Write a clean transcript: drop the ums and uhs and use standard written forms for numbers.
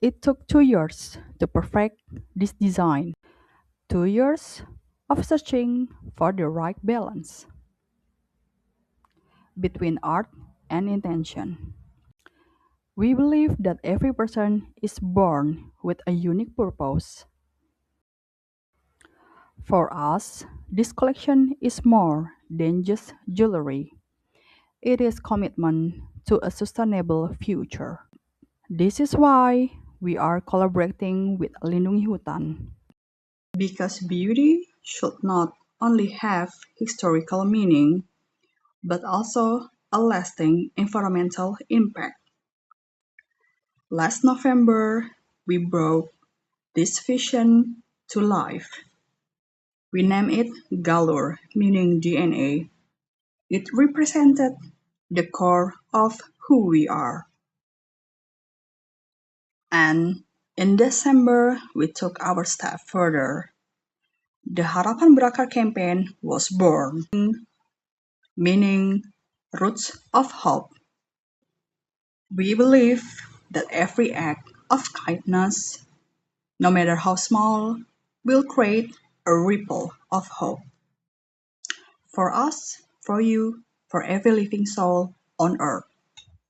It took 2 years to perfect this design, 2 years of searching for the right balance between art and intention. We believe that every person is born with a unique purpose. For us, this collection is more than just jewelry. It is commitment to a sustainable future. This is why we are collaborating with LindungiHutan. Because beauty should not only have historical meaning, but also a lasting environmental impact. Last November, we brought this vision to life. We named it Galur, meaning DNA. It represented the core of who we are. And in December, we took our step further. The Harapan Berakar campaign was born, meaning roots of hope. We believe that every act of kindness, no matter how small, will create a ripple of hope for us, for you, for every living soul on earth.